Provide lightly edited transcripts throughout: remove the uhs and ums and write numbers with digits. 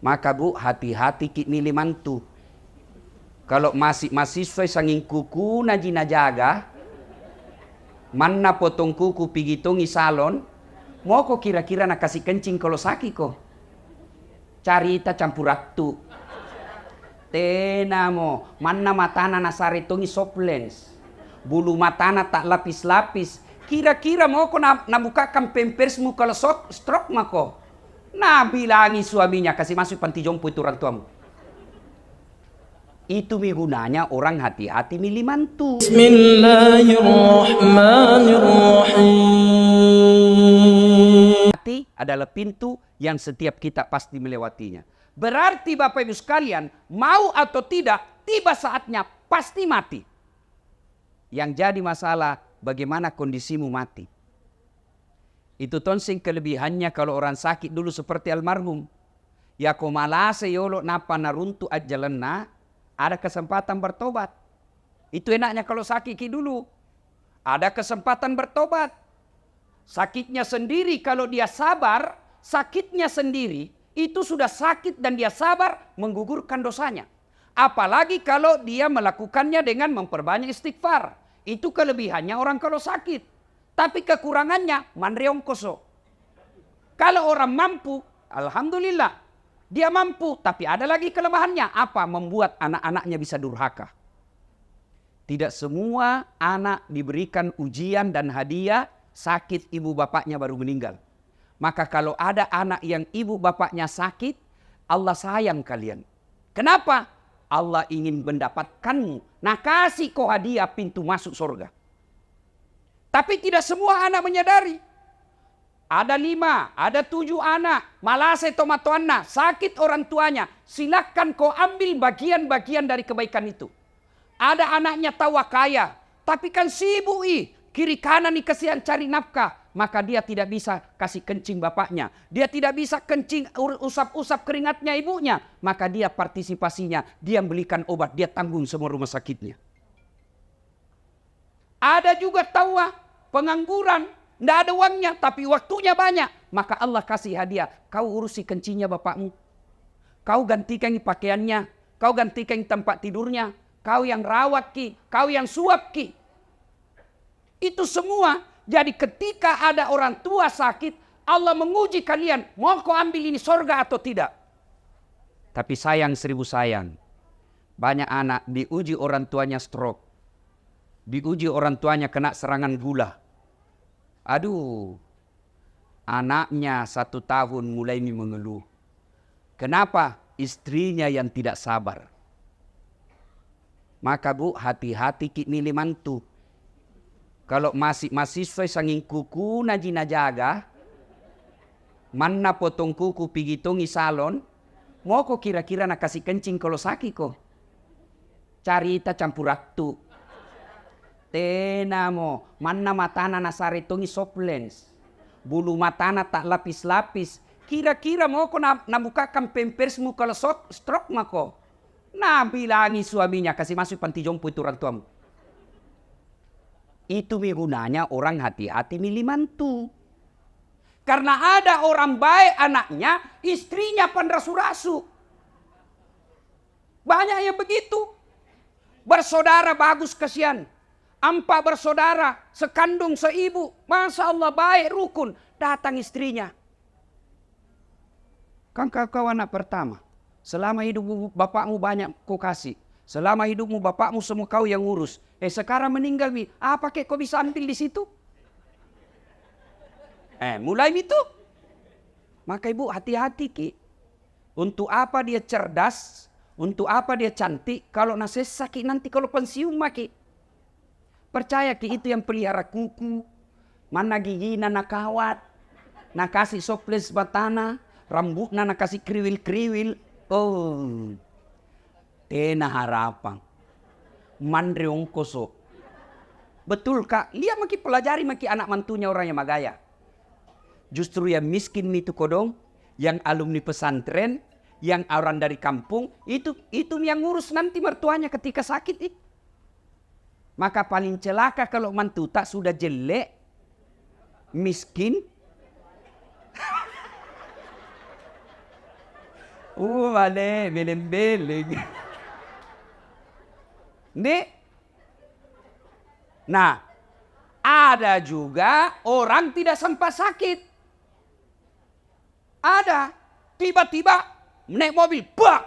Maka Bu, hati-hati ki milih mantu. Kalau masih mahasiswa sanging kuku na jaga, mana potong kuku pigi tongi salon, mau kok kira-kira nak kasih kencing kalau sakit kok. Carita campur ratu. Tenamo, mana matana nasare tongi soplens. Bulu matana tak lapis-lapis. Kira-kira mau kok nabukakan pempersmu kalau stroke mako. Nah bilangi suaminya kasih masuk panti jompo itu orang tuamu. Itu gunanya orang hati-hati milih mantu. Bismillahirrahmanirrahim. Hati adalah pintu yang setiap kita pasti melewatinya. Berarti Bapak Ibu sekalian, mau atau tidak, tiba saatnya pasti mati. Yang jadi masalah bagaimana kondisimu mati. Itu tonsing kelebihannya kalau orang sakit dulu seperti almarhum. Ya komalase yolo napa naruntu ajalenna, ada kesempatan bertobat. Itu enaknya kalau sakit dulu. Ada kesempatan bertobat. Sakitnya sendiri kalau dia sabar, sakitnya sendiri itu sudah sakit dan dia sabar menggugurkan dosanya. Apalagi kalau dia melakukannya dengan memperbanyak istighfar. Itu kelebihannya orang kalau sakit. Tapi kekurangannya manreong koso. Kalau orang mampu, alhamdulillah. Dia mampu, tapi ada lagi kelemahannya. Apa? Membuat anak-anaknya bisa durhaka. Tidak semua anak diberikan ujian dan hadiah sakit ibu bapaknya baru meninggal. Maka kalau ada anak yang ibu bapaknya sakit, Allah sayang kalian. Kenapa? Allah ingin mendapatkanmu. Nah kasih kau hadiah pintu masuk surga. Tapi tidak semua anak menyadari. Ada 5, ada 7 anak. Malase tomatoanna, sakit orang tuanya. Silakan kau ambil bagian-bagian dari kebaikan itu. Ada anaknya tawa kaya. Tapi kan sibuk kiri kanan kasihan cari nafkah. Maka dia tidak bisa kasih kencing bapaknya. Dia tidak bisa kencing usap-usap keringatnya ibunya. Maka dia partisipasinya. Dia belikan obat. Dia tanggung semua rumah sakitnya. Ada juga tawa. Pengangguran, tidak ada uangnya, tapi waktunya banyak. Maka Allah kasih hadiah. Kau urusi kencingnya bapakmu. Kau gantikan pakaiannya. Kau gantikan tempat tidurnya. Kau yang rawat kau yang suap Itu semua. Jadi ketika ada orang tua sakit, Allah menguji kalian. Mau kau ambil ini surga atau tidak? Tapi sayang 1000 sayang. Banyak anak diuji orang tuanya stroke. Diuji orang tuanya kena serangan gula. Aduh, anaknya 1 tahun mulai mengeluh. Kenapa? Istrinya yang tidak sabar. Maka Bu, hati-hati milih mantu. Kalau masih mahasiswa sanging kuku na jaga, mana potong kuku pigi tongi salon, mau kok kira-kira nak kasih kencing kalau sakit kok. Carita campur ratu. Tenamo, mana matana nasare tongi soplens. Bulu matana tak lapis-lapis. Kira-kira mau kok nabukakan pempersmu kalau stroke mako. Nah bilangi suaminya kasih masuk panti jompo itu orang tuamu. Itu gunanya orang hati-hati milih mantu. Karena ada orang baik anaknya, istrinya pandrasu-rasu. Banyak yang begitu. Bersaudara bagus kasihan. 4 bersaudara, sekandung seibu. Masya Allah baik rukun. Datang istrinya. Kan kau anak pertama. Selama hidup bapakmu banyak kau kasih. Selama hidupmu bapakmu semua kau yang ngurus. Sekarang meninggal apa kek kau bisa ambil di situ? Mulai itu. Maka ibu hati-hati Untuk apa dia cerdas? Untuk apa dia cantik? Kalau nasi sakit nanti kalau pensiun Percaya itu yang pelihara kuku. Mana gigi nak kawat. Nak kasih soples batana. Rambut nak kasih kriwil-kriwil. Oh. Tena harapan. Mandreong koso. Betul Kak. Lihat pelajari anak mantunya orang yang magaya. Justru yang miskin itu kodong. Yang alumni pesantren. Yang orang dari kampung. Itu yang ngurus nanti mertuanya ketika sakit Maka paling celaka kalau mantu tak sudah jelek, miskin, Male, beleng-beleng. Nih. Nah, ada juga orang tidak sempat sakit. Ada. Tiba-tiba naik mobil, bak,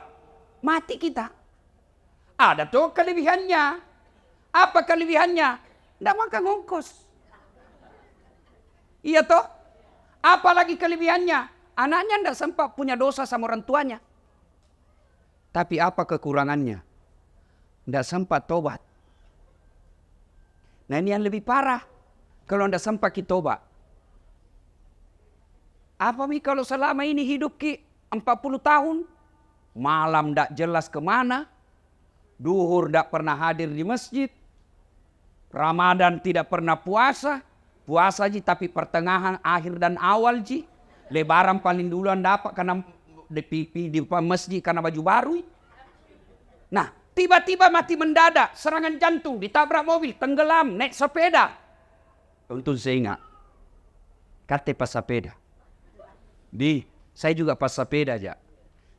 mati kita. Ada tuh kelebihannya. Apa kelebihannya? Tidak makan ongkos. Iya toh? Apalagi kelebihannya? Anaknya tidak sempat punya dosa sama orang tuanya. Tapi apa kekurangannya? Tidak sempat tobat. Nah ini yang lebih parah. Kalau tidak sempat kita tobat. Apa mi kalau selama ini hidup ki 40 tahun. Malam tidak jelas kemana. Duhur tidak pernah hadir di masjid. Ramadan tidak pernah puasa. Puasa ji tapi pertengahan, akhir dan awal ji. Lebaran paling duluan dapat karena di masjid karena baju baru. Nah, tiba-tiba mati mendadak, serangan jantung, ditabrak mobil, tenggelam, naik sepeda. Untung saya ingat. Kata pas sepeda. Saya juga pas sepeda aja.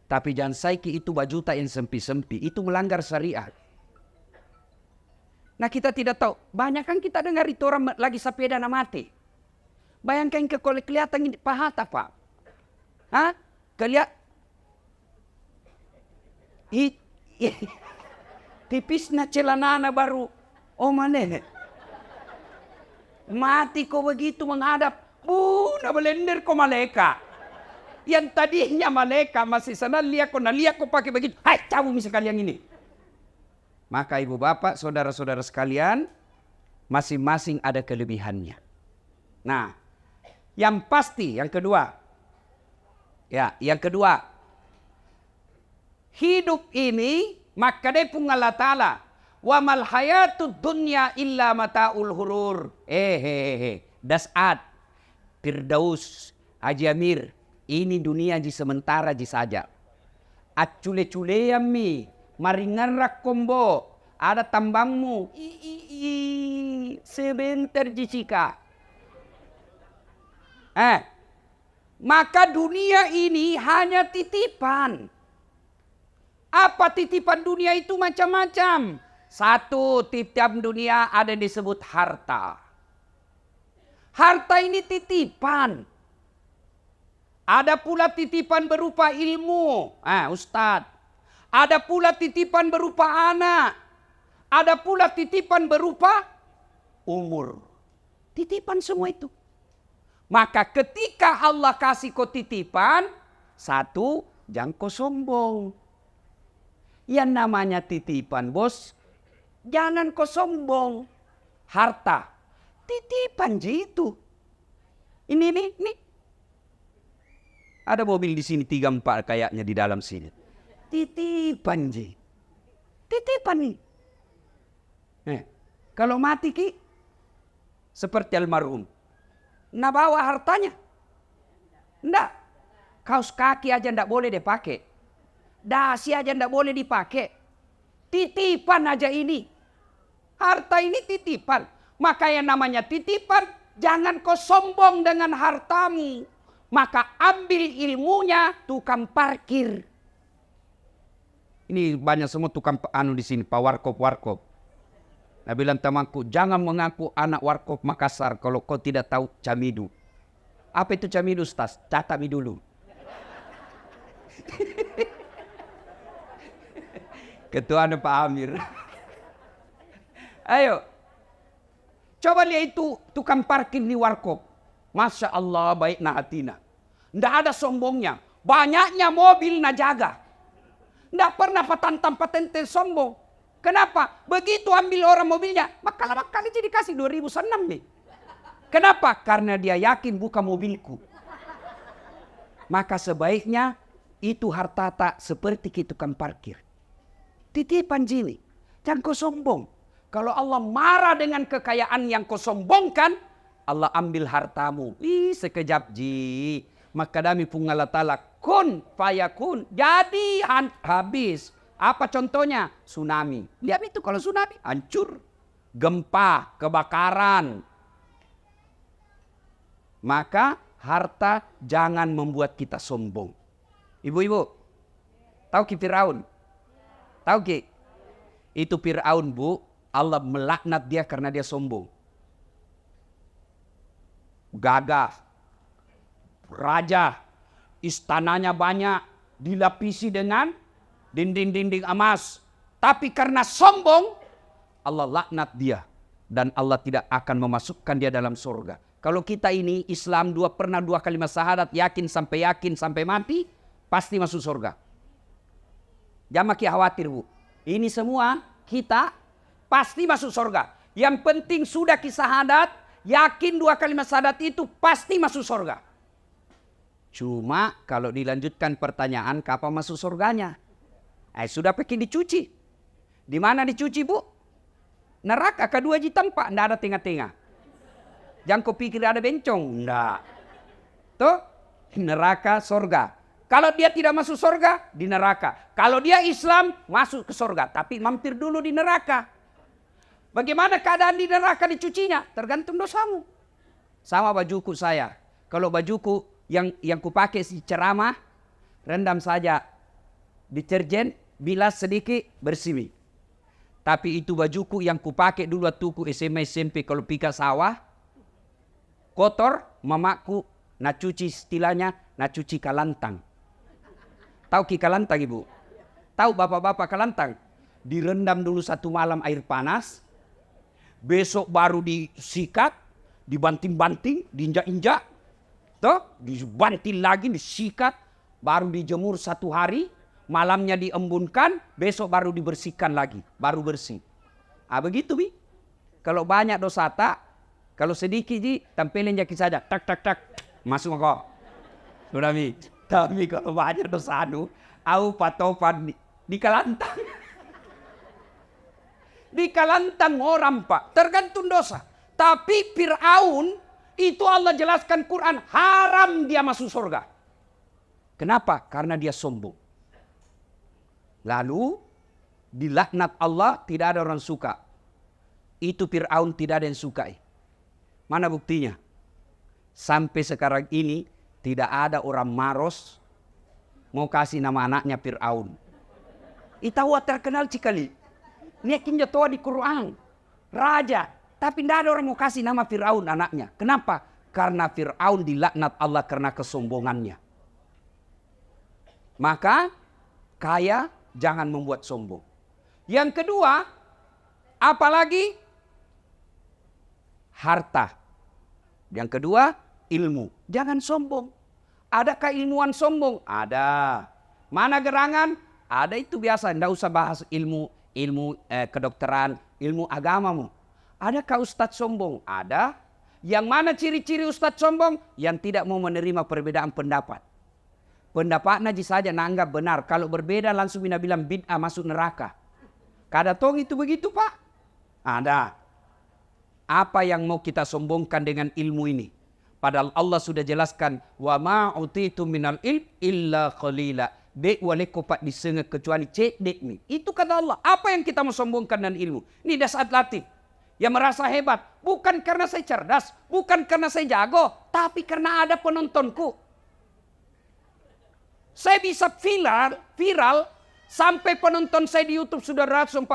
Tapi jangan saiki itu bajuta yang sempi-sempi, itu melanggar syariat. Nah kita tidak tahu, banyak kan kita dengar itu orang lagi sepeda na mati. Bayangkan kelihatan ini paha tak pak? Hah? Kelihatan? Tipis na celanana baru. Oh mana? Mati kau begitu menghadap. Na belender kau malaikat. Yang tadinya malaikat masih sana lihat kau pakai begitu. Hai cabut misalkan yang ini. Maka ibu bapak, saudara-saudara sekalian, masing-masing ada kelebihannya. Nah, yang pasti, yang kedua. Ya, yang kedua. Hidup ini, maka dia pun Allah Ta'ala. Wa mal hayatud dunya illa mata'ul hurur. Das'ad. Firdaus. Haji Amir. Ini dunia ji sementara ji saja. Acule-cule yami. Maringarak kombo. Ada tambangmu. Sebentar jicika. Maka dunia ini hanya titipan. Apa titipan dunia itu macam-macam. Satu, titipan dunia ada yang disebut harta. Harta ini titipan. Ada pula titipan berupa ilmu. Ustadz. Ada pula titipan berupa anak. Ada pula titipan berupa umur. Titipan semua itu. Maka ketika Allah kasih kau titipan, satu, jangan kau sombong. Yang namanya titipan bos, jangan kau sombong. Harta, titipan itu. Ini. Ada mobil di sini 3-4 kayaknya di dalam sini. Titipan ji. Titipan nih. Kalau mati ki, seperti almarhum. Nah bawa hartanya. Enggak. Kaos kaki aja enggak boleh dipakai. Dasi aja enggak boleh dipakai. Titipan aja ini. Harta ini titipan. Maka yang namanya titipan, jangan kau sombong dengan hartamu. Maka ambil ilmunya tukang parkir. Ini banyak semua tukang di sini, Pak Warkop. Nah bilang temanku, jangan mengaku anak Warkop Makassar kalau kau tidak tahu camidu. Apa itu camidu, Ustaz? Catat mi dulu. Ketua Pak Amir. Ayo. Coba lihat itu tukang parkir di Warkop. Masya Allah baik na hatina. Nggak ada sombongnya. Banyaknya mobil na jaga. Nggak pernah patente sombong. Kenapa? Begitu ambil orang mobilnya, maka lama kali jadi kasih 2006 nih. Kenapa? Karena dia yakin bukan mobilku. Maka sebaiknya itu harta tak seperti tukang parkir. Titipan jini, jangan kau sombong. Kalau Allah marah dengan kekayaan yang kau sombongkan, Allah ambil hartamu. Sekejap ji. Maka dami pun Allah Ta'ala kun fayakun. Jadi habis. Apa contohnya? Tsunami. Lihat itu kalau tsunami hancur. Gempa, kebakaran. Maka harta jangan membuat kita sombong. Ibu-ibu, Tahu ki Firaun? Tahu ki? Itu Firaun, Bu. Allah melaknat dia karena dia sombong. Gagah. Raja. Istananya banyak. Dilapisi dengan dinding-dinding emas. Tapi karena sombong, Allah laknat dia. Dan Allah tidak akan memasukkan dia dalam surga. Kalau kita ini Islam pernah dua kalimat syahadat, yakin sampai mati, pasti masuk surga. Jangan makin khawatir, Bu. Ini semua kita pasti masuk surga. Yang penting sudah syahadat, yakin dua kalimat syahadat itu pasti masuk surga. Cuma kalau dilanjutkan pertanyaan, kapan masuk surganya? Sudah pakai dicuci. Di mana dicuci, Bu? Neraka kedua ji tempat, tidak ada tengah-tengah. Jangan kau pikir ada bencong, tidak. Tuh, neraka, surga. Kalau dia tidak masuk surga, di neraka. Kalau dia Islam, masuk ke surga. Tapi mampir dulu di neraka. Bagaimana keadaan di neraka dicucinya? Tergantung dosamu. Sama bajuku saya. Kalau bajuku yang kupakai si ceramah, rendam saja deterjen, bilas sedikit, bersih. Tapi itu bajuku yang kupakai dulu waktu ku SMA SMP kalau pika sawah, kotor, mamaku nak cuci istilahnya, nak cuci kalantang. Tahu ki kalantang, Ibu? Tahu bapak-bapak kalantang? Direndam dulu satu malam air panas, besok baru disikat, dibanting-banting, diinjak-injak, dibanting lagi, disikat, baru dijemur satu hari, malamnya diembunkan, besok baru dibersihkan lagi, baru bersih. Begitu, Bi. Kalau banyak dosa tak, kalau sedikit ji, tampilin jaki saja, tak, masuk kok. Sudah, Mi. Tapi kalau banyak dosa au patopan di kalantang. Di kalantang orang, Pak. Tergantung dosa. Tapi Fir'aun itu Allah jelaskan Quran, haram dia masuk surga. Kenapa? Karena dia sombong. Lalu dilaknat Allah, tidak ada orang suka. Itu Fir'aun tidak ada yang sukai. Mana buktinya? Sampai sekarang ini tidak ada orang maros mau kasih nama anaknya Fir'aun. Itawa terkenal sekali. Ini kinja toa di Quran. Raja. Tapi tidak ada orang mau kasih nama Fir'aun anaknya. Kenapa? Karena Fir'aun dilaknat Allah karena kesombongannya. Maka kaya jangan membuat sombong. Yang kedua, apalagi harta. Yang kedua, ilmu. Jangan sombong. Ada keilmuan sombong? Ada. Mana gerangan? Ada, itu biasa. Tidak usah bahas ilmu kedokteran, ilmu agamamu. Adakah ustadz sombong? Ada. Yang mana ciri-ciri ustadz sombong? Yang tidak mau menerima perbedaan pendapat. Pendapatnya saja nanggap benar. Kalau berbeda langsung bilang bid'ah, masuk neraka. Kada tong itu begitu, Pak? Ada. Apa yang mau kita sombongkan dengan ilmu ini? Padahal Allah sudah jelaskan, wa ma utitu minal ilm illa qalila. Dek wale kopat disengah kecuali cek dek ni. Itu kata Allah. Apa yang kita mau sombongkan dengan ilmu? Ini dasar latih. Yang merasa hebat. Bukan karena saya cerdas. Bukan karena saya jago. Tapi karena ada penontonku. Saya bisa viral. Sampai penonton saya di YouTube sudah 148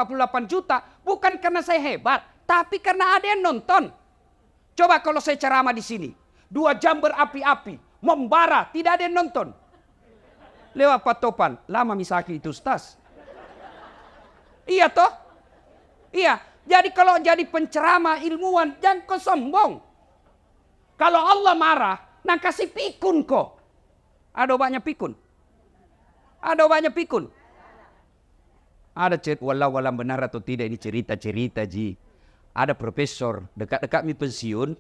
juta. Bukan karena saya hebat. Tapi karena ada yang nonton. Coba kalau saya ceramah di sini. 2 jam berapi-api. Membara. Tidak ada yang nonton. Lewat patopan. Lama misaki itu Ustaz. Iya toh? Iya. Jadi kalau jadi penceramah ilmuwan. Jangan kau sombong. Kalau Allah marah. Nah kasih pikun kok. Ada obatnya pikun? Ada obatnya pikun? Ada walau benar atau tidak. Ini cerita-cerita ji. Ada profesor dekat-dekat mi pensiun.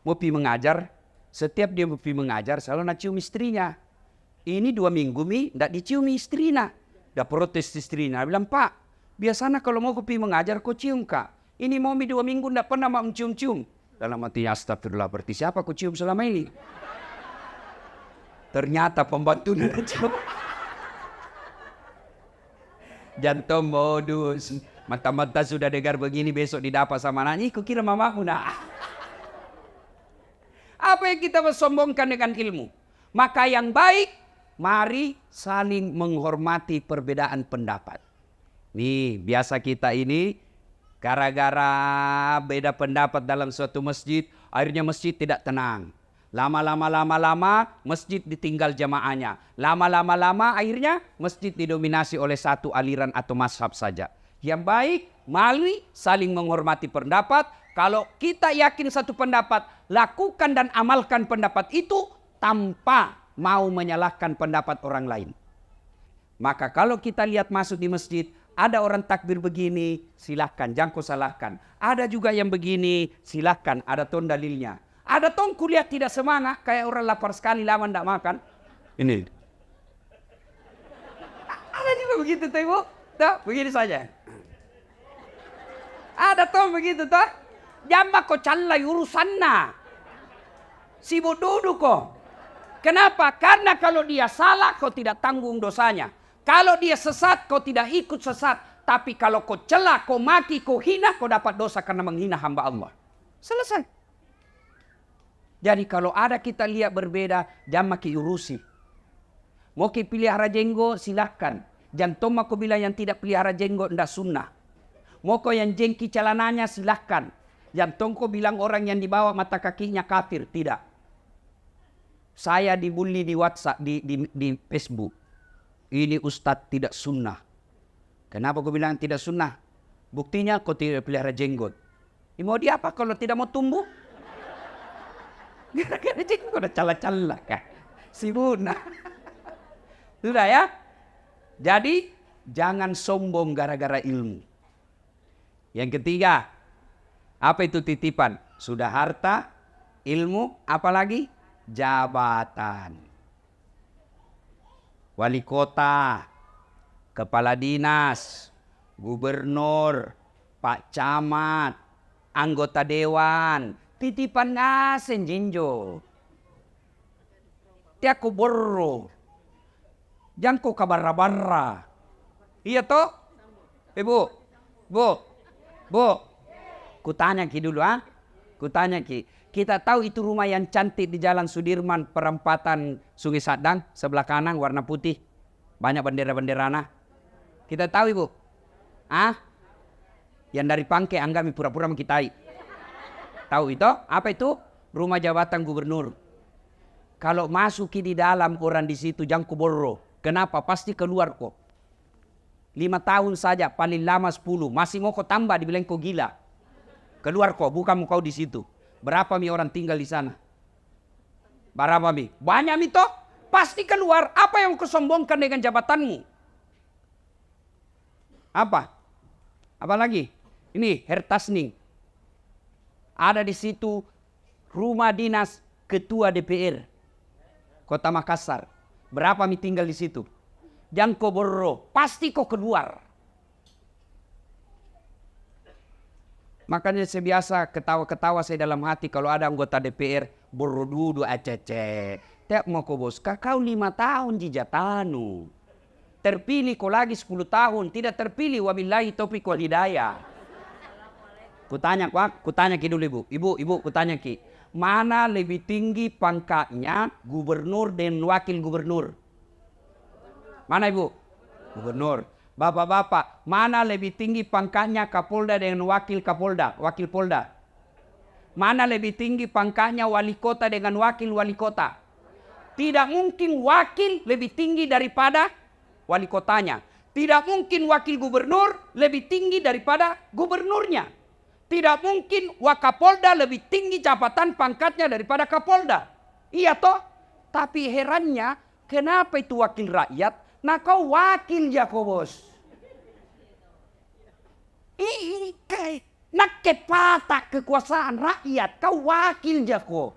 Mau pergi mengajar. Setiap dia mau pergi mengajar selalu nak cium istrinya. Ini 2 minggu mi tidak dicium istrinya. Dah protes istrinya. Bilang, Pak, biasanya kalau mau pergi mengajar kau cium kak. Ini mau mi 2 minggu tidak pernah mau cium-cium. Dalam hati astagfirullah, berarti siapa kau cium selama ini? Ternyata pembantunya cium. Jantung modus. Mata-mata sudah dengar begini, besok didapat sama anaknya. Kau kira mamaku nak. Apa yang kita bersombongkan dengan ilmu? Maka yang baik, mari saling menghormati perbedaan pendapat. Nih, biasa kita ini gara-gara beda pendapat dalam suatu masjid, akhirnya masjid tidak tenang. Lama-lama masjid ditinggal jamaahnya. Lama-lama akhirnya masjid didominasi oleh satu aliran atau mazhab saja. Yang baik, mari saling menghormati pendapat. Kalau kita yakin satu pendapat, lakukan dan amalkan pendapat itu tanpa mau menyalahkan pendapat orang lain. Maka kalau kita lihat masuk di masjid, ada orang takbir begini, silahkan, jangan kau salahkan. Ada juga yang begini, silahkan, ada ton dalilnya. Ada ton kuliah tidak semangat, kayak orang lapar sekali lama tidak makan. Ini. Ada juga begitu tuh ibu. Tuh, begini saja. Ada ton begitu tuh. Jamba kau calai urusannya. Sibuk duduk kok. Kenapa? Karena kalau dia salah, kau tidak tanggung dosanya. Kalau dia sesat, kau tidak ikut sesat. Tapi kalau kau celah, kau maki, kau hina, kau dapat dosa karena menghina hamba Allah. Selesai. Jadi kalau ada kita lihat berbeda, jangan maki urusi. Mau ki pelihara jenggot, silahkan. Jangan kau bilang yang tidak pelihara jenggot, tidak sunnah. Mau kau yang jengki celananya, silahkan. Jangan kau bilang orang yang dibawa mata kakinya kafir, tidak. Saya dibully di WhatsApp, di Facebook. Ini ustadz tidak sunnah. Kenapa kau bilang tidak sunnah? Buktinya kau tidak pelihara jenggot. Mau dia apa kalau tidak mau tumbuh? Gara-gara jenggot udah cala-cala kan. Si Buna. Sudah ya. Jadi jangan sombong gara-gara ilmu. Yang ketiga, apa itu titipan? Sudah harta, ilmu, apalagi? Jabatan. Wali kota, kepala dinas, gubernur, pak camat, anggota dewan, titipan ngasen jinjo. Tiaku borro. Jangan kabarra-barra. Iya toh? Bu. Kutanya ki dulu ah. Kutanya ki. Kita tahu itu rumah yang cantik di Jalan Sudirman, perempatan Sungai Sadang, sebelah kanan warna putih. Banyak bendera-benderana. Kita tahu ibu. Ah? Yang dari Pangke Anggami pura-pura mengkitai. Tahu itu? Apa itu? Rumah jabatan gubernur. Kalau masuk di dalam orang di situ jangan kuborro. Kenapa? Pasti keluar kok. 5 tahun saja, paling lama 10. Masih mau kau tambah, dibilang kau gila. Keluar kok, bukan kau di situ. Berapa orang tinggal di sana? Berapa Banyak toh? Pasti keluar. Apa yang kau sombongkan dengan jabatanmu? Apa? Apa lagi? Ini Hertasning. Ada di situ rumah dinas ketua DPR Kota Makassar. Berapa tinggal di situ? Jangan kau borro, pasti kau keluar. Makanya saya biasa ketawa-ketawa saya dalam hati kalau ada anggota DPR borro duduk acece. Tiap mau kau bos, kau 5 tahun jijatanu. Terpilih kau lagi 10 tahun, tidak terpilih wabillahi taufiq wal hidayah. Kutanya ki dulu ibu, kutanya ki. Mana lebih tinggi pangkatnya gubernur dan wakil gubernur? Mana ibu? Gubernur. Bapak-bapak, mana lebih tinggi pangkatnya Kapolda dengan wakil Kapolda, wakil Polda? Mana lebih tinggi pangkatnya wali kota dengan wakil wali kota? Tidak mungkin wakil lebih tinggi daripada wali kotanya. Tidak mungkin wakil gubernur lebih tinggi daripada gubernurnya. Tidak mungkin Wakapolda lebih tinggi jabatan pangkatnya daripada Kapolda. Iya toh? Tapi herannya, kenapa itu wakil rakyat? Nah kau wakil ya kau bos. Ini kayak nak kepatak kekuasaan rakyat. Kau wakil ya kau.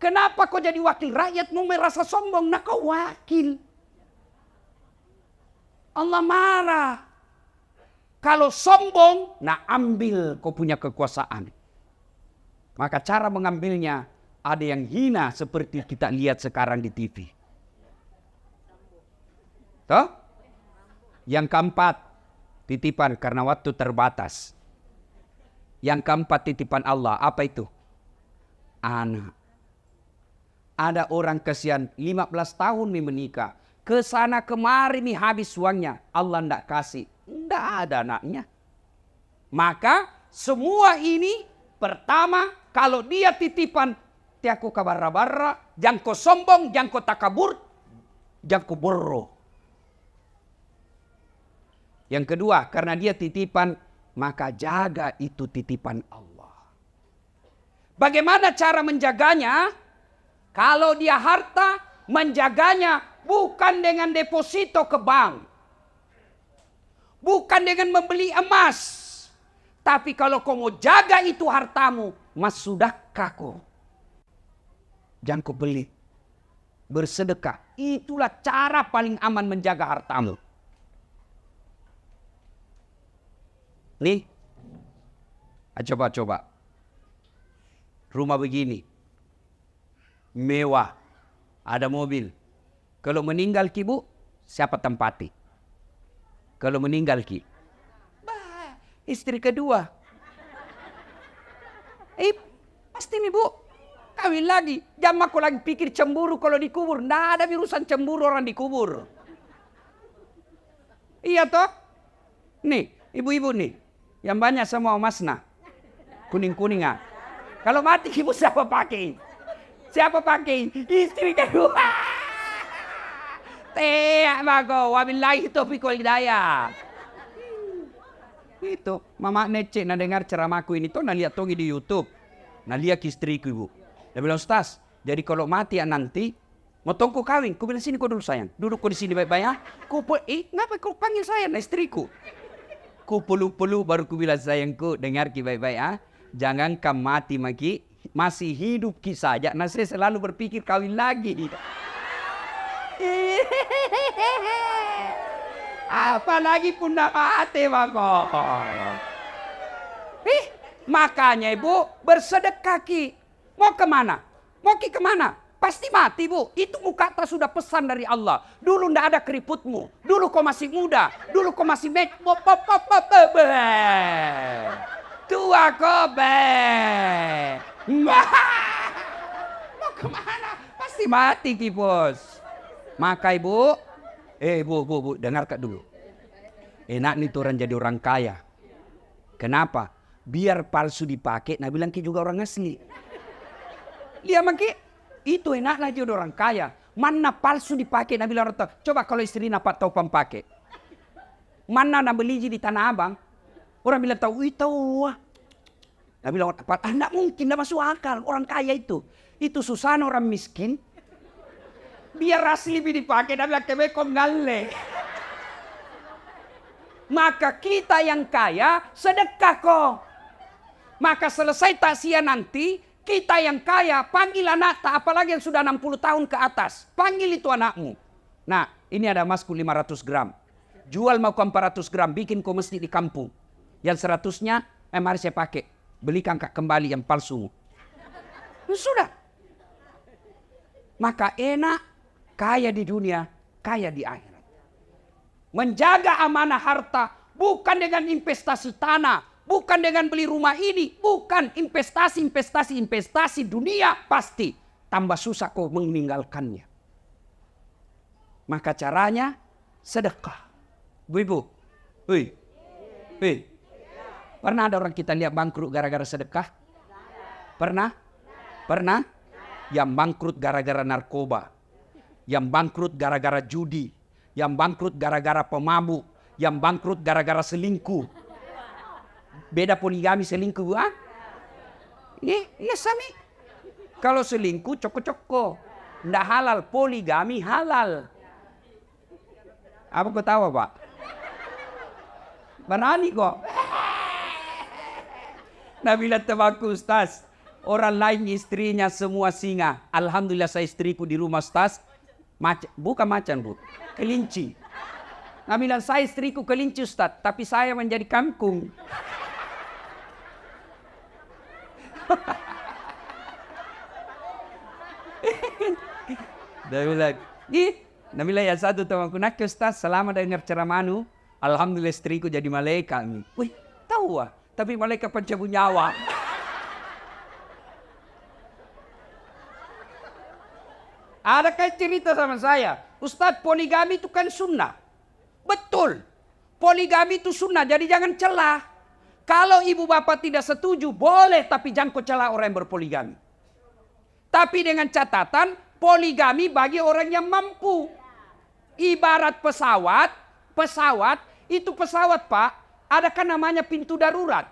Kenapa kau jadi wakil rakyat mau merasa sombong? Nah kau wakil. Allah marah. Kalau sombong, nah ambil kau punya kekuasaan. Maka cara mengambilnya ada yang hina seperti kita lihat sekarang di TV. Toh? Yang keempat, titipan karena waktu terbatas. Yang keempat titipan Allah, apa itu? Anak. Ada orang kesian 15 tahun menikah. Kesana kemari habis uangnya. Allah ndak kasih. Ndak ada anaknya. Maka semua ini pertama kalau dia titipan. Tiako kabarra-barra. Jangko sombong, jangko takabur. Jangko borro. Yang kedua karena dia titipan. Maka jaga itu titipan Allah. Bagaimana cara menjaganya? Kalau dia harta, menjaganya bukan dengan deposito ke bank. Bukan dengan membeli emas. Tapi kalau kau mau jaga itu hartamu, mas sudahkah kau? Jangan kau beli. Bersedekah. Itulah cara paling aman menjaga hartamu. Nih. Coba. Rumah begini. Mewah. Ada mobil. Kalau meninggal ki bu, siapa tempati? Kalau meninggal ki. Bah, istri kedua. Pasti nih bu. Kawin lagi. Jangan aku lagi pikir cemburu kalau dikubur. Nggak ada urusan cemburu orang dikubur. Iya toh? Nih, ibu-ibu nih. Yang banyak sama emasna. Kuning-kuningan. Kalau mati ibu siapa pakai? Siapa pakai? Istri kedua. Bago, wabillahi taufiq wal hidayah. Itu, mama Nece na dengar ceramahku ini tuh, na lihat tongi di YouTube. Na lihat istriku ibu. Dia bilang, Ustaz, jadi kalau mati ya nanti, mau tongku kawin. Ku bilang, sini kau dulu sayang. Duduk kau di sini baik-baik ya. Ngapa kau panggil saya, na istriku? Ku pelu-pelu baru ku bilang sayangku, dengar ki baik-baik ya. Jangan kamu mati maki. Masih hidup ki saja. Nah saya selalu berpikir kawin lagi. Apalagi pun nak mati mako. Makanya ibu bersedekah ki. Mau kemana? Mau ki kemana? Pasti mati bu. Itu kata sudah pesan dari Allah. Dulu ndak ada keriputmu. Dulu kau masih muda. Dulu kau masih tua kobe. Mau kemana? Pasti mati ki bos. Maka ibu, bu, dengar kak dulu. Enak nih tuh orang jadi orang kaya. Kenapa? Biar palsu dipakai, nah bilang ki juga orang asli. Dia maki, itu enak lah jadi orang kaya. Mana palsu dipakai, nah bilang orang coba kalau istri napak tahu pakai. Mana nak beli di Tanah Abang, orang bilang tahu, tahu. Nah bilang enggak mungkin, enggak masuk akal. Orang kaya itu susah orang miskin. Biar asli dipakai, tapi kebekom ngale. Maka kita yang kaya sedekah kok. Maka selesai takziah nanti, kita yang kaya panggil anak tak apalagi yang sudah 60 tahun ke atas. Panggil itu anakmu. Nah, ini ada emasku 500 gram. Jual mau 400 gram, bikin kau masjid di kampung. Yang 100-nya, mari saya pakai. Belikan kembali yang palsu. Sudah. Maka enak, kaya di dunia, kaya di akhirat. Menjaga amanah harta bukan dengan investasi tanah, bukan dengan beli rumah ini, bukan investasi dunia pasti tambah susah kau meninggalkannya. Maka caranya sedekah. Bu, pernah ada orang kita lihat bangkrut gara-gara sedekah? Pernah? Yang bangkrut gara-gara narkoba. Yang bangkrut gara-gara judi. Yang bangkrut gara-gara pemabuk. Yang bangkrut gara-gara selingkuh. Beda poligami selingkuh. Iya sami. Kalau selingkuh coko-coko. Nggak halal. Poligami halal. Apa kau tahu Pak? Berani kok. Nabila temanku Ustaz, orang lain istrinya semua singa. Alhamdulillah saya istriku di rumah Ustaz, bukan macan bu, kelinci. Nabila saya istriku kelinci Ustaz, tapi saya menjadi kangkung. Nabila ya satu temanku nak Ustaz, selama dengar ceramahmu, alhamdulillah istriku jadi malaikat. Wih, tahu ah. Tapi malaikat pencabut nyawa. Ada kayak cerita sama saya, Ustadz poligami itu kan sunnah. Betul, poligami itu sunnah, jadi jangan celah. Kalau ibu bapak tidak setuju, boleh, tapi jangan kau celah orang yang berpoligami. Tapi dengan catatan, poligami bagi orang yang mampu. Ibarat pesawat itu pesawat Pak, ada kan namanya pintu darurat.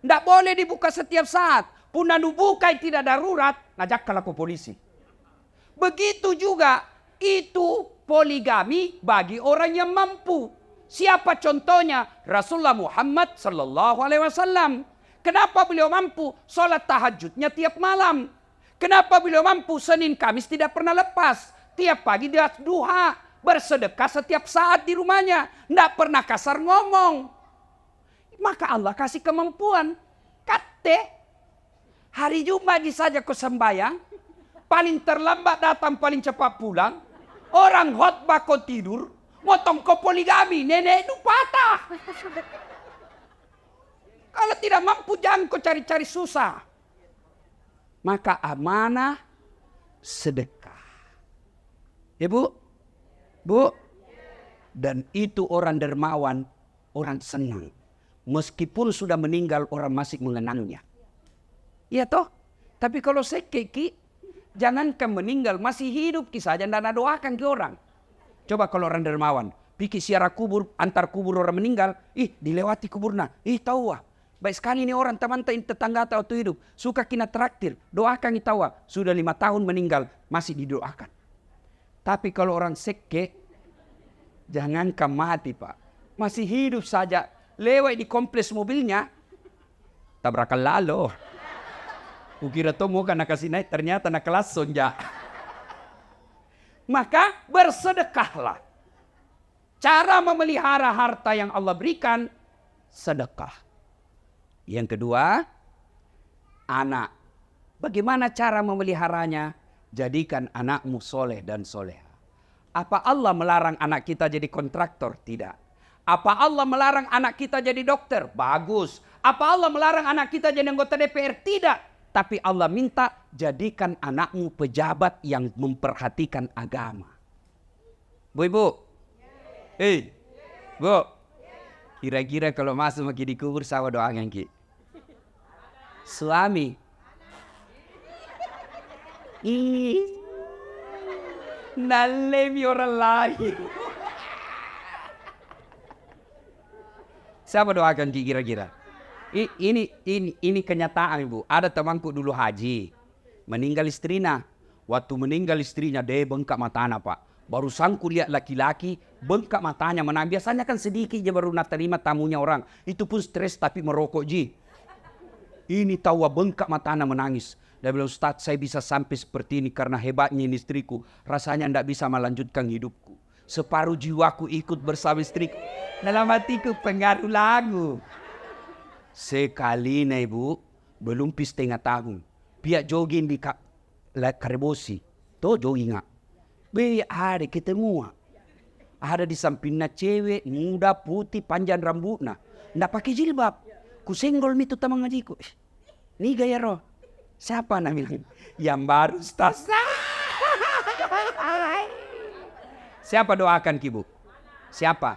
Tidak boleh dibuka setiap saat. Puna dibuka tidak darurat, ngajak kalau ke polisi. Begitu juga itu poligami bagi orang yang mampu. Siapa contohnya? Rasulullah Muhammad sallallahu alaihi wasallam. Kenapa beliau mampu? Salat tahajudnya tiap malam. Kenapa beliau mampu? Senin Kamis tidak pernah lepas. Tiap pagi dia duha, bersedekah setiap saat di rumahnya, tidak pernah kasar ngomong. Maka Allah kasih kemampuan. Kate, hari Jumat saja kau sembahyang. Paling terlambat datang, paling cepat pulang. Orang khotbah kau tidur. Motong kau poligami, nenek itu patah. Kalau tidak mampu jangan kau cari-cari susah. Maka amanah sedekah. Ya Bu? Bu? Dan itu orang dermawan, orang senang. Meskipun sudah meninggal orang masih mengenangnya. Iya toh? Tapi kalau sekeki, jangankan meninggal, masih hidup kisah saja dan doakan ke orang. Coba kalau orang dermawan, pikir siara kubur, antar kubur orang meninggal, dilewati kuburna, tahu wah. Baik sekali ini orang teman tetangga atau hidup, suka kina traktir, doakan tahu wah. Sudah 5 tahun meninggal, masih didoakan. Tapi kalau orang seke, jangankan mati Pak, masih hidup saja, lewat di kompleks mobilnya, tabrakan lalu. Kukira tuh mau nak kasih naik, ternyata nak kelas sonja. Maka bersedekahlah. Cara memelihara harta yang Allah berikan, sedekah. Yang kedua, anak. Bagaimana cara memeliharanya? Jadikan anakmu soleh dan soleha. Apa Allah melarang anak kita jadi kontraktor? Tidak. Apa Allah melarang anak kita jadi dokter? Bagus. Apa Allah melarang anak kita jadi anggota DPR? Tidak. Tapi Allah minta jadikan anakmu pejabat yang memperhatikan agama. Bu, Ibu. Bu. Kira-kira kalau masuk makin dikubur sama doakan ki. Suami. Nalemi orang lain. Siapa doakan ki kira-kira? Ini kenyataan Ibu. Ada temanku dulu haji, meninggal istrinya. Waktu meninggal istrinya dia bengkak matanya Pak. Baru sangku lihat laki-laki bengkak matanya menang. Biasanya kan sedikit dia baru nak terima tamunya orang. Itu pun stres tapi merokok ji. Ini tahu bengkak matanya menangis. Dia bilang, Ustaz saya bisa sampai seperti ini karena hebatnya ini istriku. Rasanya tidak bisa melanjutkan hidupku. Separuh jiwaku ikut bersama istriku. Dalam hatiku pengaruh lagu. Sekali nih Ibu, belum setengah tahun. Pihak jogging di Karebosi. Tuh jogging nggak? Ada ketemu. Ada di sampingnya cewek, muda, putih, panjang rambutnya. Nggak pakai jilbab. Ku senggol itu teman ngajiku. Nih gaya roh. Siapa nak bilang? Yang baru Ustaz. Siapa doakan Kibu? Siapa?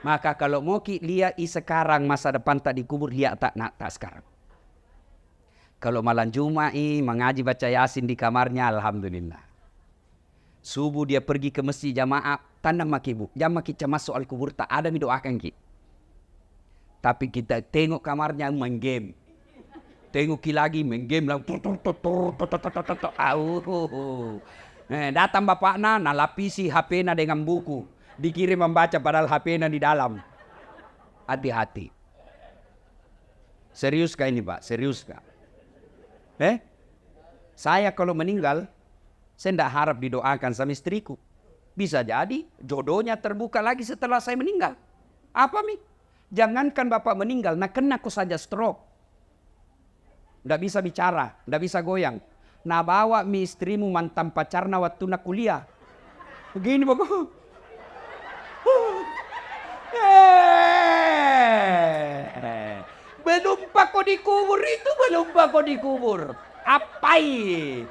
Maka kalau mau lihat sekarang masa depan tak dikubur, lihat tak sekarang. Kalau malam Jumat mengaji baca Yasin di kamarnya, alhamdulillah. Subuh dia pergi ke masjid jamaah, tanda maki Bu. Jangan kita masuk al kubur tak ada doakan ki. Tapi kita tengok kamarnya main game. Tengok lagi main game lah. Datang bapaknya nalapisi HP-nya dengan buku. Dikirim membaca padahal HP-nya di dalam. Hati-hati. Serius kah ini Pak? Serius kah? Saya kalau meninggal, saya tidak harap didoakan sama istriku. Bisa jadi jodohnya terbuka lagi setelah saya meninggal. Apa Mi? Jangankan Bapak meninggal, nak kena aku saja stroke. Tidak bisa bicara, tidak bisa goyang. Nah bawa mi istrimu mantan pacarna waktu nak kuliah. Begini Bapak. Belum pak kau dikubur itu, belum pak kau dikubur. Apai?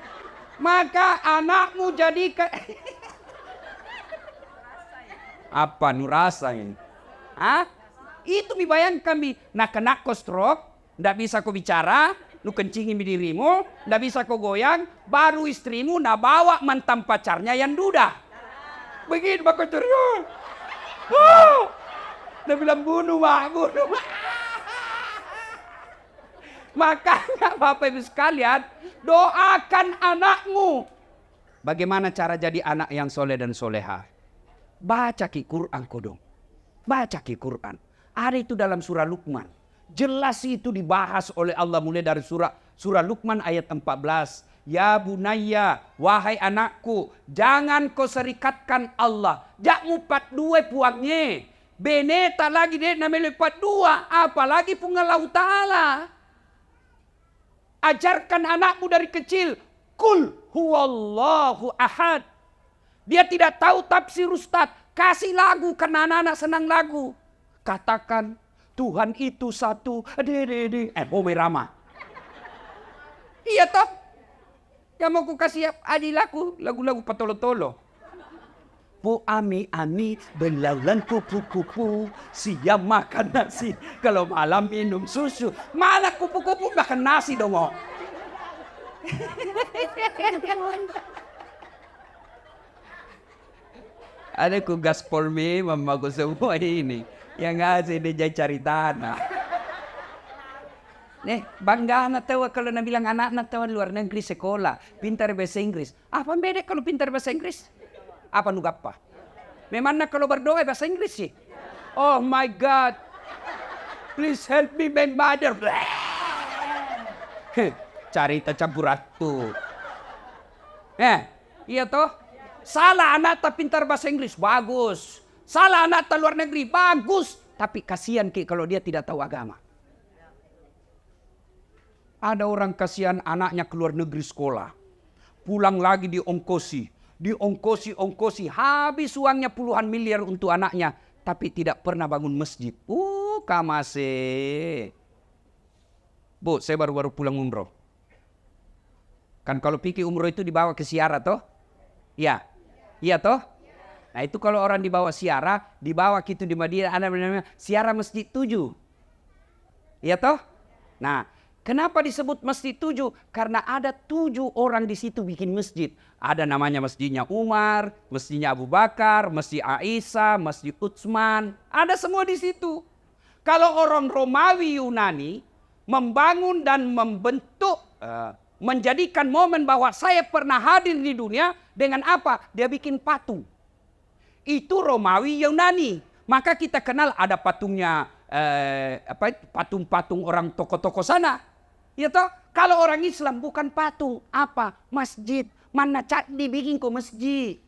Maka anakmu jadikan apa nurasa ini? Hah? Itu bayangkan mi. Nah kena ko stroke, ndak bisa ko bicara, lu kencingin dirimu, ndak bisa ko goyang, baru istrimu nak bawa mantan pacarnya yang duda. Begini bakal ceria. Dia bilang bunuh mak. Makanya Bapak Ibu sekalian, doakan anakmu. Bagaimana cara jadi anak yang soleh dan soleha? Baca ki Quran kodong. Baca ki Quran. Ada itu dalam surah Luqman. Jelas itu dibahas oleh Allah mulai dari surah Luqman ayat 14. Ya bunayya, wahai anakku, jangan kau serikatkan Allah. Jak mupat dua puangnya. Beneta lagi dia namanya lepat dua. Apalagi pungalau ta'ala. Ajarkan anakmu dari kecil. Kul huwallahu ahad. Dia tidak tahu tafsir Ustaz. Kasih lagu karena anak-anak senang lagu. Katakan Tuhan itu satu. Merama. Iya toh. Yang mau ku kasih aji lagu-lagu patolo-tolo. Bu ami belaulan kupu-kupu, siang makan nasi, kalau malam minum susu. Mana kupu-kupu makan nasi dong. Ada ku gaspol me mamaku semua ini. Yang ngasih dia cari tanah. Nih, bangga anak tahu kalau nak bilang anak tahu luar negeri sekolah, pintar bahasa Inggris. Apa beda kalau pintar bahasa Inggris? Apa nu apa? Memang kalau berdoa bahasa Inggris sih. Oh my God. Please help me my mother. Cari campur ratu. Iya toh? Salah anak tak pintar bahasa Inggris, bagus. Salah anak tak luar negeri, bagus. Tapi kasihan ki kalau dia tidak tahu agama. Ada orang kasihan anaknya keluar negeri sekolah. Pulang lagi diongkosi. Diongkosi. Habis uangnya puluhan miliar untuk anaknya. Tapi tidak pernah bangun masjid. Kamase. Bu, saya baru pulang umroh. Kan kalau pikir umroh itu dibawa ke siara toh? Ya. Iya toh? Nah itu kalau orang dibawa siara. Dibawa gitu di Madinah. Ada namanya siara masjid 7. Iya toh? Nah. Kenapa disebut masjid 7? Karena ada 7 orang di situ bikin masjid. Ada namanya masjidnya Umar, masjidnya Abu Bakar, masjid Aisyah, masjid Utsman. Ada semua di situ. Kalau orang Romawi Yunani membangun dan membentuk, menjadikan momen bahwa saya pernah hadir di dunia dengan apa? Dia bikin patung. Itu Romawi Yunani. Maka kita kenal ada patungnya, patung-patung orang tokoh-tokoh sana. Ya toh, kalau orang Islam bukan patung, apa? Masjid. Mana dibikin kok masjid?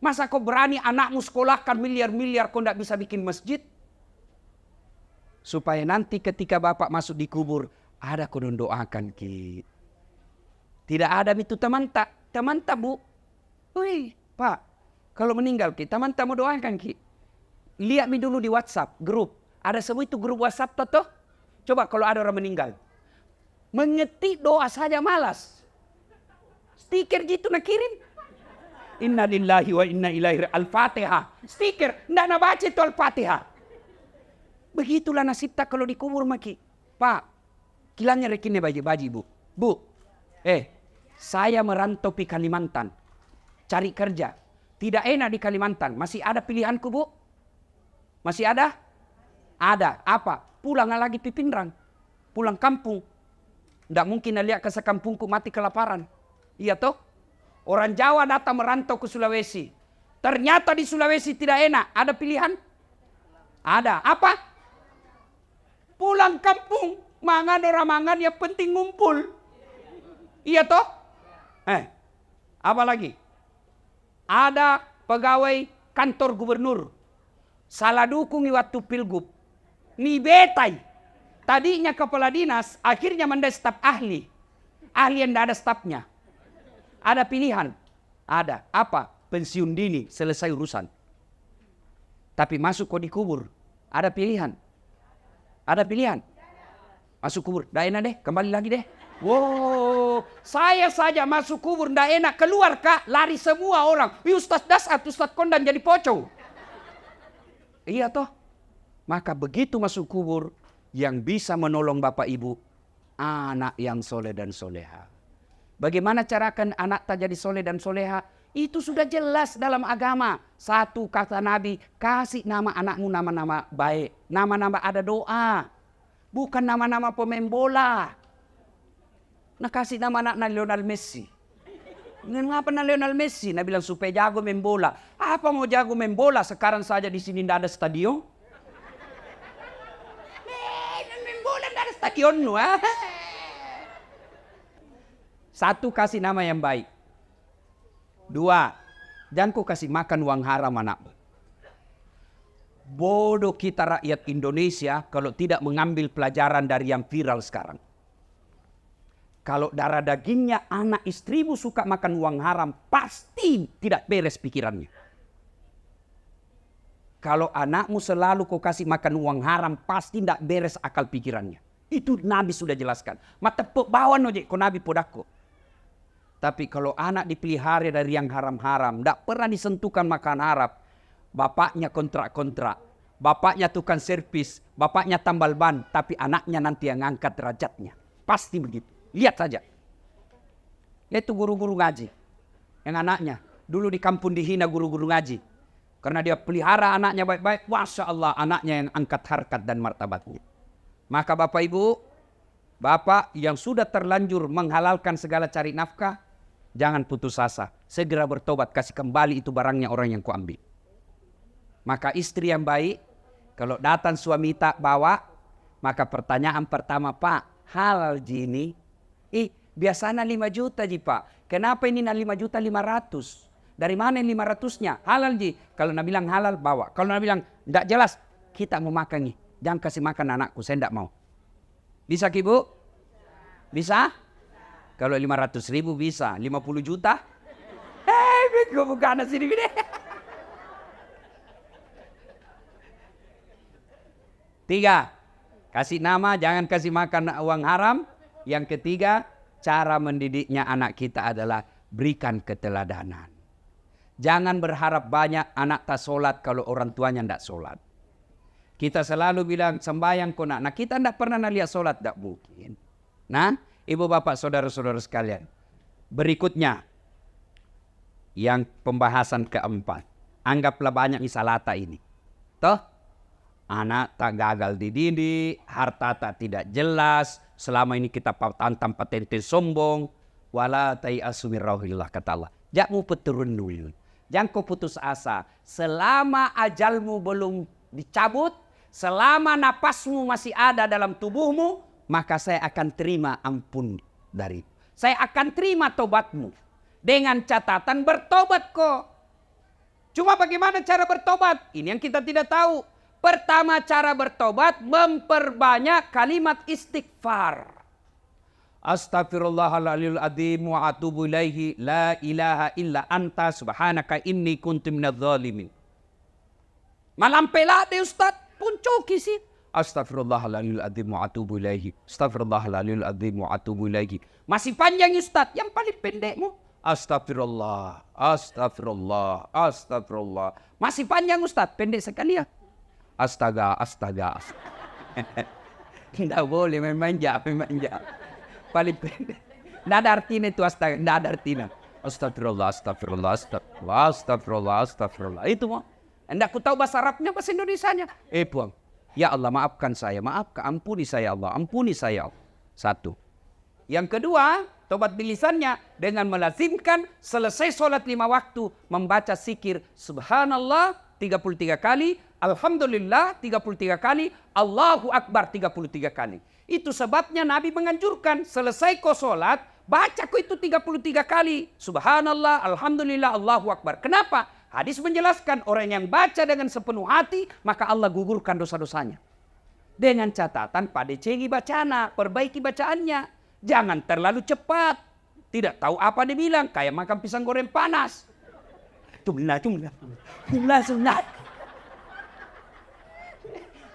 Masa kau berani anakmu sekolahkan miliar-miliar kau tidak bisa bikin masjid? Supaya nanti ketika bapak masuk di kubur, ada kau doakan ki. Tidak ada itu teman tak bu. Wih, pak, kalau meninggal ki, teman tak mau doakan ki. Lihat mi dulu di WhatsApp grup. Ada semua itu grup WhatsApp toh. Coba kalau ada orang meninggal. Mengetik doa saja malas. Stiker gitu nak kirim. Inna lillahi wa inna ilaihi al-Fatihah. Stiker, ndak nak baca itu al-Fatihah. Begitulah nasib tak kalau dikubur maki. Pak, kilanya rekinnya baji bu. Bu, saya merantau di Kalimantan. Cari kerja. Tidak enak di Kalimantan. Masih ada pilihanku bu? Masih ada? Ada. Apa? Pulang lagi di Pindrang. Pulang kampung. Tidak mungkin lihat ke sekampungku mati kelaparan. Iya toh? Orang Jawa datang merantau ke Sulawesi. Ternyata di Sulawesi tidak enak. Ada pilihan? Ada. Apa? Pulang kampung. Mangan orang mangan yang penting ngumpul. Iya toh? Apa lagi? Ada pegawai kantor gubernur. Salah dukung waktu pilgub. Ni betai. Tadinya kepala dinas, akhirnya menjadi staf ahli. Ahli yang tidak ada stafnya. Ada pilihan. Ada. Apa? Pensiun dini, selesai urusan. Tapi masuk kok dikubur. Ada pilihan. Ada pilihan. Masuk kubur. Dah enak deh, kembali lagi deh. Wow. Saya saja masuk kubur ndak enak, keluar Kak, lari semua orang. Ustaz Dasat, Ustaz Kondan jadi pocong. Iya toh? Maka begitu masuk kubur, yang bisa menolong Bapak Ibu, anak yang soleh dan soleha. Bagaimana carakan anak tak jadi soleh dan soleha? Itu sudah jelas dalam agama. Satu kata Nabi, kasih nama anakmu nama-nama baik. Nama-nama ada doa. Bukan nama-nama pemain bola. Nah kasih nama anak Lionel Messi. Mengapa Lionel Messi? Nah bilang supaya jago main bola. Apa mau jago main bola? Sekarang saja di sini tidak ada stadion. Main bola tidak ada stadion. Satu, kasih nama yang baik. Dua, jangan kau kasih makan uang haram anakmu. Bodoh kita rakyat Indonesia kalau tidak mengambil pelajaran dari yang viral sekarang. Kalau darah dagingnya anak istrimu suka makan uang haram, pasti tidak beres pikirannya. Kalau anakmu selalu kau kasih makan uang haram, pasti tidak beres akal pikirannya. Itu Nabi sudah jelaskan. Mata bawa nojek ko Nabi podako. Tapi kalau anak dipelihara dari yang haram-haram, tidak pernah disentuhkan makan haram, bapaknya kontrak-kontrak, bapaknya tukang servis, bapaknya tambal ban, tapi anaknya nanti yang angkat derajatnya. Pasti begitu. Lihat saja. Lihat tuh guru-guru ngaji. Yang anaknya dulu di kampung dihina guru-guru ngaji. Karena dia pelihara anaknya baik-baik. Masya Allah, anaknya yang angkat harkat dan martabatnya. Maka Bapak Ibu, Bapak yang sudah terlanjur menghalalkan segala cari nafkah, jangan putus asa. Segera bertobat, kasih kembali itu barangnya orang yang kuambil. Maka istri yang baik, kalau datang suami tak bawa, maka pertanyaan pertama, Pak, halal ji ini? Biasanya 5 juta ji Pak. Kenapa ini 5.500.000? Dari mana 500-nya? Halal ji. Kalau nak bilang halal, bawa. Kalau nak bilang tidak jelas, kita mau makan nih. Jangan kasih makan anakku, saya tidak mau. Bisa Ibu? Bisa? Kalau 500.000 bisa. 50 juta? Gue bukan sini gini. Tiga, kasih nama, jangan kasih makan uang haram. Yang ketiga, cara mendidiknya anak kita adalah berikan keteladanan. Jangan berharap banyak anak tak sholat kalau orang tuanya tidak sholat. Kita selalu bilang sembahyang kau nak. Nah kita tidak pernah lihat sholat, tidak mungkin. Nah ibu bapak saudara-saudara sekalian. Berikutnya, yang pembahasan keempat. Anggaplah banyak misalata ini. Toh? Anak tak gagal dididik, harta tak tidak jelas, selama ini kita tantang patente sombong, wala ta'iasu min rauhillah kata Allah. Jangan mau peturun dulu. Jangan kau putus asa. Selama ajalmu belum dicabut, selama napasmu masih ada dalam tubuhmu, maka saya akan terima ampun dari. Saya akan terima tobatmu. Dengan catatan bertobat kok. Cuma bagaimana cara bertobat? Ini yang kita tidak tahu. Pertama cara bertobat, memperbanyak kalimat istighfar. Astaghfirullahaladzim wa atubu ilaihi la ilaha illa anta subhanaka inni kuntu minadz zalimin. Malam pelade Ustaz, punco kisi. Astaghfirullahaladzim wa atubu ilaihi. Astaghfirullahaladzim wa atubu ilaihi. Masih panjang Ustaz, yang paling pendekmu. Astagfirullah, astagfirullah, astagfirullah. Masih panjang Ustaz, pendek sekali ya. Astaga. Tidak boleh memanja. Paling pendek. Tidak ada artinya itu astaga, tidak ada artinya. Astagfirullah. Itu mau. Tidak ku tahu bahasa Arabnya, bahasa Indonesianya. Puang. Ya Allah maafkan saya, ampuni saya Allah, ampuni saya Allah. Satu. Yang kedua, tobat bilisannya dengan melazimkan selesai sholat 5 waktu membaca zikir subhanallah 33 kali, alhamdulillah 33 kali, Allahu Akbar 33 kali. Itu sebabnya Nabi menganjurkan selesai kau sholat, baca kau itu 33 kali. Subhanallah, alhamdulillah, Allahu Akbar. Kenapa? Hadis menjelaskan orang yang baca dengan sepenuh hati, maka Allah gugurkan dosa-dosanya. Dengan catatan pada cengi bacana, perbaiki bacaannya. Jangan terlalu cepat. Tidak tahu apa dibilang, kayak makan pisang goreng panas. Jumlah.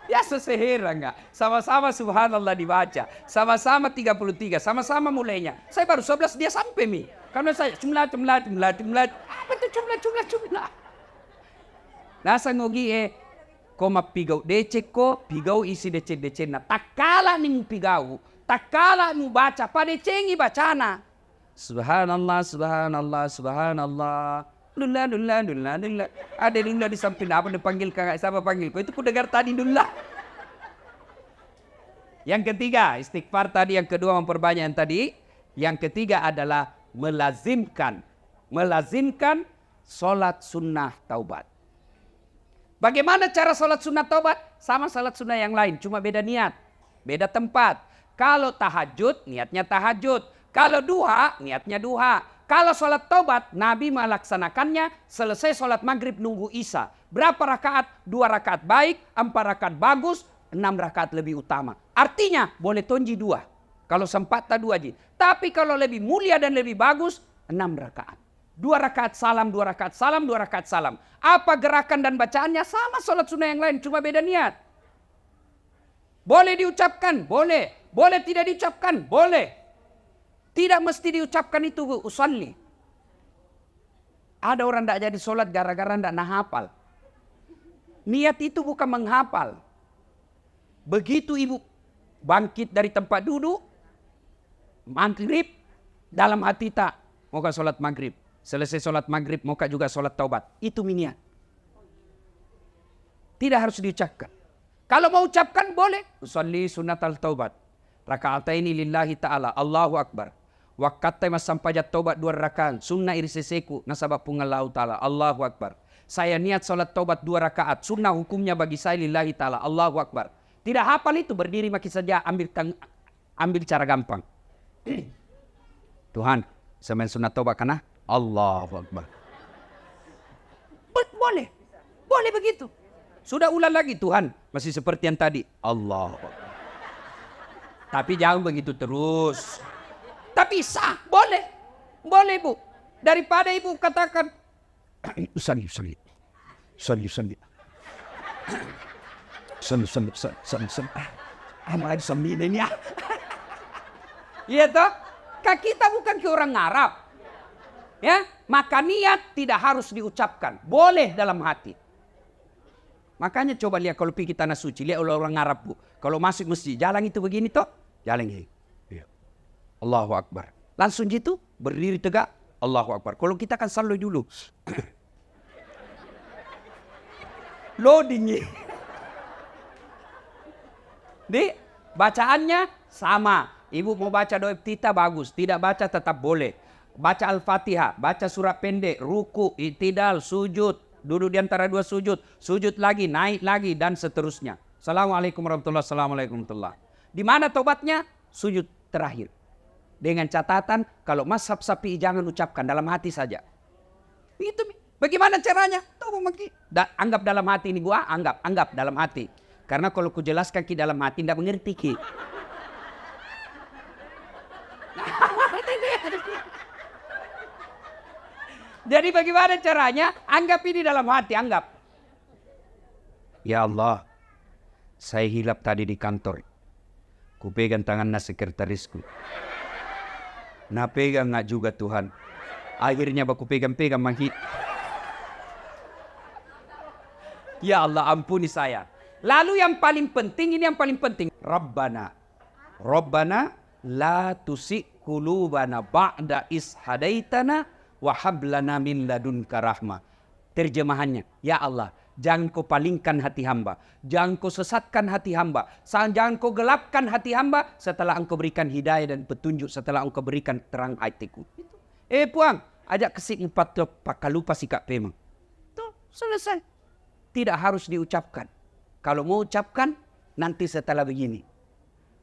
Ya sesehera enggak? Sama-sama subhanallah dibaca. Sama-sama 33. Sama-sama mulainya. Saya baru 11 dia sampai mi. Karena saya jumlah. Apa itu jumlah? Nasa ngogi koma pigau DC ko pigau isi DC na. Takala ning pigau. Takala mu baca pada cengi bacana. Subhanallah. Dullah. Ada dullah di samping apa dipanggil kakak siapa panggil? Itu ku dengar tadi dullah. Yang ketiga istighfar tadi, yang kedua memperbanyak yang tadi. Yang ketiga adalah melazimkan sholat sunnah taubat. Bagaimana cara sholat sunnah taubat? Sama sholat sunnah yang lain, cuma beda niat, beda tempat. Kalau tahajud, niatnya tahajud. Kalau duha, niatnya duha. Kalau sholat taubat, Nabi melaksanakannya selesai sholat maghrib nunggu isya. Berapa rakaat? 2 rakaat baik, 4 rakaat bagus, 6 rakaat lebih utama. Artinya boleh tonji 2. Kalau sempat tak 2 ji. Tapi kalau lebih mulia dan lebih bagus, 6 rakaat. 2 rakaat salam, 2 rakaat salam, 2 rakaat salam. Apa gerakan dan bacaannya? Sama sholat sunnah yang lain, cuma beda niat. Boleh diucapkan? Boleh. Boleh tidak diucapkan? Boleh. Tidak mesti diucapkan itu usalli. Ada orang tidak jadi sholat gara-gara tidak hafal. Niat itu bukan menghafal. Begitu ibu bangkit dari tempat duduk, maghrib, dalam hati tak mau sholat maghrib. Selesai sholat maghrib, mau juga sholat taubat. Itu niat. Tidak harus diucapkan. Kalau mau ucapkan boleh. Usalli sunnatal taubat. Raka'ataini lillahi ta'ala. Allahu Akbar. Wakatai masampajat taubat 2 rakaat. Sunnah iriseseku nasabab pungallahu ta'ala. Allahu Akbar. Saya niat sholat taubat 2 rakaat. Sunnah hukumnya bagi saya lillahi ta'ala. Allahu Akbar. Tidak hafal itu, berdiri maki saja, ambil cara gampang. Tuhan, saya sunnah taubat karena Allahu Akbar. Boleh. Boleh begitu. Sudah ulang lagi, Tuhan. Masih seperti yang tadi. Allahu Akbar. Tapi jangan begitu terus. Tapi sah, boleh. Boleh, Bu. Daripada Ibu katakan, Salli. Amal sambil ini ya. Iya toh? Kita bukan ke orang Arab. Ya, maka niat tidak harus diucapkan. Boleh dalam hati. Makanya coba lihat kalau pergi tanah suci, lihat orang Arab, Bu. Kalau masuk masjid, jalan itu begini toh. Jalan ini. Allahu Akbar. Langsung gitu, berdiri tegak, Allahu Akbar. Kalau kita kan selalu dulu. Loading. Di bacaannya sama. Ibu mau baca doa iftitah bagus, tidak baca tetap boleh. Baca Al-Fatihah, baca surat pendek, ruku, i'tidal, sujud, duduk di antara 2 sujud, sujud lagi, naik lagi dan seterusnya. Assalamualaikum warahmatullahi wabarakatuh. Di mana tobatnya? Sujud terakhir. Dengan catatan kalau mazhab Syafi'i jangan ucapkan, dalam hati saja. Itu bagaimana caranya? Tahu maki. Anggap dalam hati ini gua, anggap dalam hati. Karena kalau ku jelaskan ki dalam hati tidak mengerti ki. Jadi bagaimana caranya? Anggap ini dalam hati, anggap. Ya Allah, saya hilap tadi di kantor. Ku pegang tangannya sekretarisku. Nah pegang nggak juga Tuhan. Akhirnya aku pegang-pegang mangki. Ya Allah ampuni saya. Lalu yang paling penting, ini yang paling penting. Rabbana la tusi qulubana ba'da is hadaitana wa hab lana min ladunka rahmah. Terjemahannya, ya Allah, jangan kau palingkan hati hamba, jangan kau sesatkan hati hamba, jangan kau gelapkan hati hamba setelah engkau berikan hidayah dan petunjuk, setelah engkau berikan terang hatiku. Puang, ajak kesik 4 pakai lupa sikap pemang. Tuh, selesai. Tidak harus diucapkan. Kalau mau ucapkan, nanti setelah begini.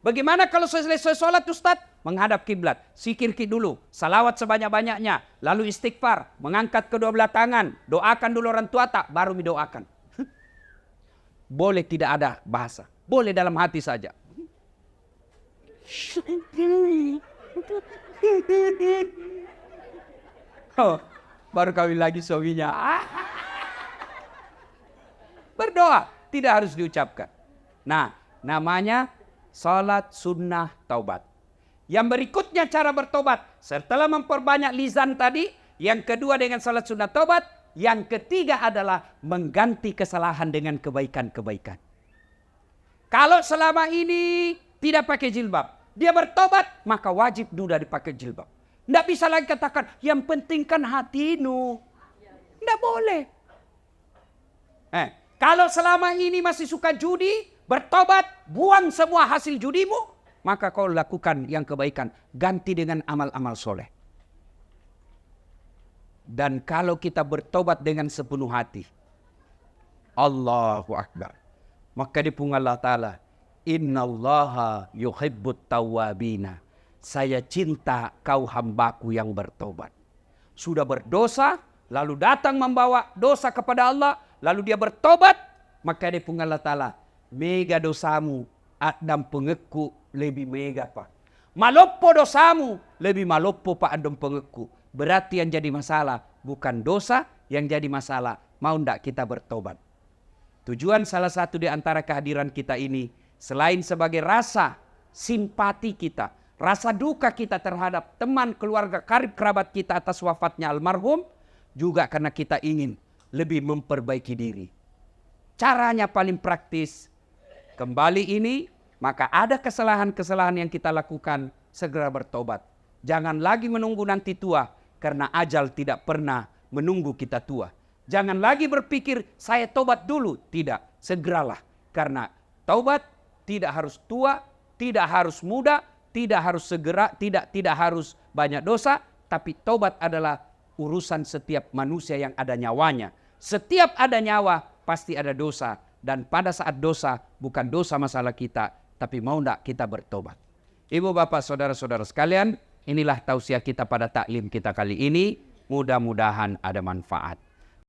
Bagaimana kalau selesai sholat Ustaz? Menghadap kiblat, sikir dulu, salawat sebanyak-banyaknya, lalu istighfar, mengangkat kedua belah tangan, doakan dulu orang tua tak, baru didoakan. Boleh tidak ada bahasa, boleh dalam hati saja. Oh, baru kawin lagi suaminya. Berdoa, tidak harus diucapkan. Nah, namanya salat sunnah taubat. Yang berikutnya cara bertobat. Setelah memperbanyak lisan tadi. Yang kedua dengan salat sunnah taubat. Yang ketiga adalah mengganti kesalahan dengan kebaikan-kebaikan. Kalau selama ini tidak pakai jilbab. Dia bertobat, maka wajib sudah dipakai jilbab. Tidak bisa lagi katakan, yang penting kan hatimu. Tidak boleh. Kalau selama ini masih suka judi, bertobat, buang semua hasil judimu, maka kau lakukan yang kebaikan. Ganti dengan amal-amal soleh. Dan kalau kita bertobat dengan sepenuh hati, Allahu Akbar. Maka dipung Allah Ta'ala, Innallaha yuhibbut tawwabina. Saya cinta kau hambaku yang bertobat. Sudah berdosa, lalu datang membawa dosa kepada Allah, lalu dia bertobat, maka dipung Allah Ta'ala, mega dosamu, dan pengeku lebih mega pak. Maloppo dosamu, lebih maloppo pak adem pengeku. Berarti yang jadi masalah bukan dosa, yang jadi masalah mau ndak kita bertobat. Tujuan salah satu di antara kehadiran kita ini, selain sebagai rasa simpati kita, rasa duka kita terhadap teman, keluarga, karib kerabat kita atas wafatnya almarhum, juga karena kita ingin lebih memperbaiki diri. Caranya paling praktis, kembali ini, maka ada kesalahan-kesalahan yang kita lakukan, segera bertobat. Jangan lagi menunggu nanti tua, karena ajal tidak pernah menunggu kita tua. Jangan lagi berpikir, saya tobat dulu. Tidak, segeralah. Karena taubat tidak harus tua, tidak harus muda, tidak harus segera, tidak harus banyak dosa, tapi taubat adalah urusan setiap manusia yang ada nyawanya. Setiap ada nyawa, pasti ada dosa. Dan pada saat dosa, bukan dosa masalah kita, tapi mau tidak kita bertobat. Ibu, bapak, saudara-saudara sekalian, inilah tausiah kita pada taklim kita kali ini. Mudah-mudahan ada manfaat.